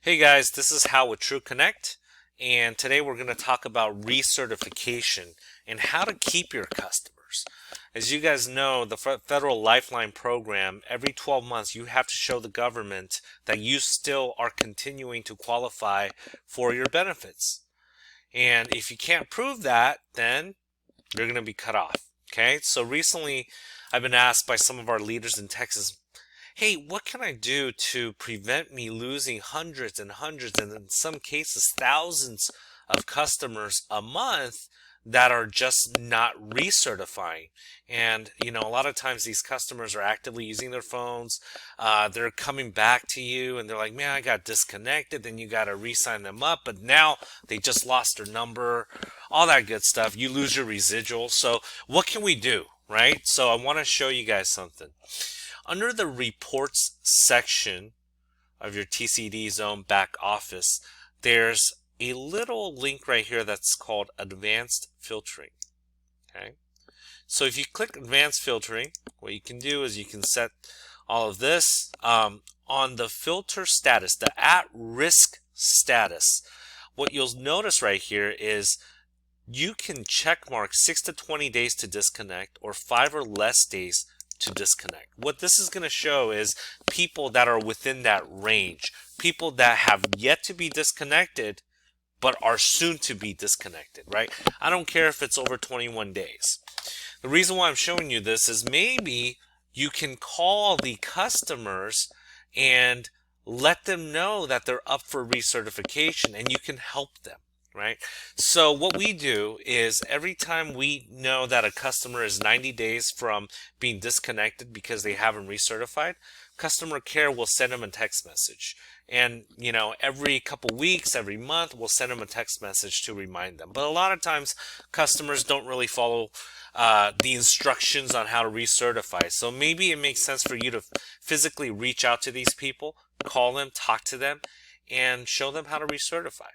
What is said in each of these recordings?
Hey guys, this is Hal with True Connect, and today we're going to talk about recertification and how to keep your customers. As you guys know, the Federal Lifeline program, every 12 months you have to show the government that you still are continuing to qualify for your benefits. And if you can't prove that, then you're going to be cut off. Okay, so recently I've been asked by some of our leaders in Texas, hey, what can I do to prevent me losing hundreds and hundreds, and in some cases thousands of customers a month that are just not recertifying? And a lot of times these customers are actively using their phones. They're coming back to you and they're like, man, I got disconnected. Then you got to re-sign them up, but now they just lost their number, all that good stuff. You lose your residual. So what can we do, right? So I want to show you guys something. Under the reports section of your TCD Zone back office, there's a little link right here that's called advanced filtering. Okay. So if you click advanced filtering, what you can do is you can set all of this on the filter status, the at-risk status. What you'll notice right here is you can check mark 6 to 20 days to disconnect or 5 or less days to disconnect. What this is going to show is people that are within that range, people that have yet to be disconnected but are soon to be disconnected, right? I don't care if it's over 21 days. The reason why I'm showing you this is maybe you can call the customers and let them know that they're up for recertification and you can help them. Right? So what we do is every time we know that a customer is 90 days from being disconnected because they haven't recertified, customer care will send them a text message. And, every couple weeks, every month, we'll send them a text message to remind them. But a lot of times, customers don't really follow the instructions on how to recertify. So maybe it makes sense for you to physically reach out to these people, call them, talk to them, and show them how to recertify.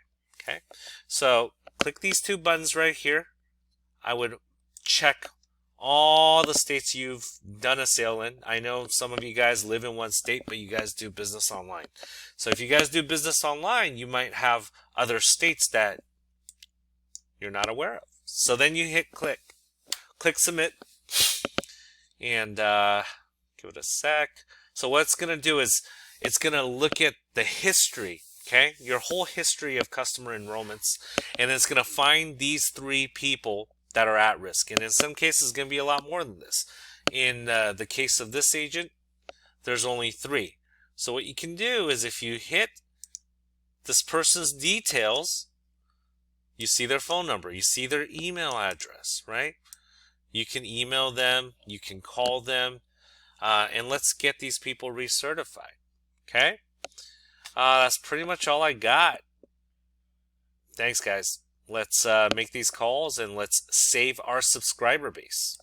Okay, so click these two buttons right here. I would check all the states you've done a sale in. I know some of you guys live in one state, but you guys do business online. So if you guys do business online, you might have other states that you're not aware of. So then you hit click submit, and give it a sec. So what it's going to do is it's going to look at the history. Okay, your whole history of customer enrollments, and it's going to find these 3 people that are at risk. And in some cases, it's going to be a lot more than this. In the case of this agent, there's only 3. So what you can do is if you hit this person's details, you see their phone number, you see their email address, right? You can email them, you can call them, and let's get these people recertified. Okay? That's pretty much all I got. Thanks, guys. Let's make these calls and let's save our subscriber base.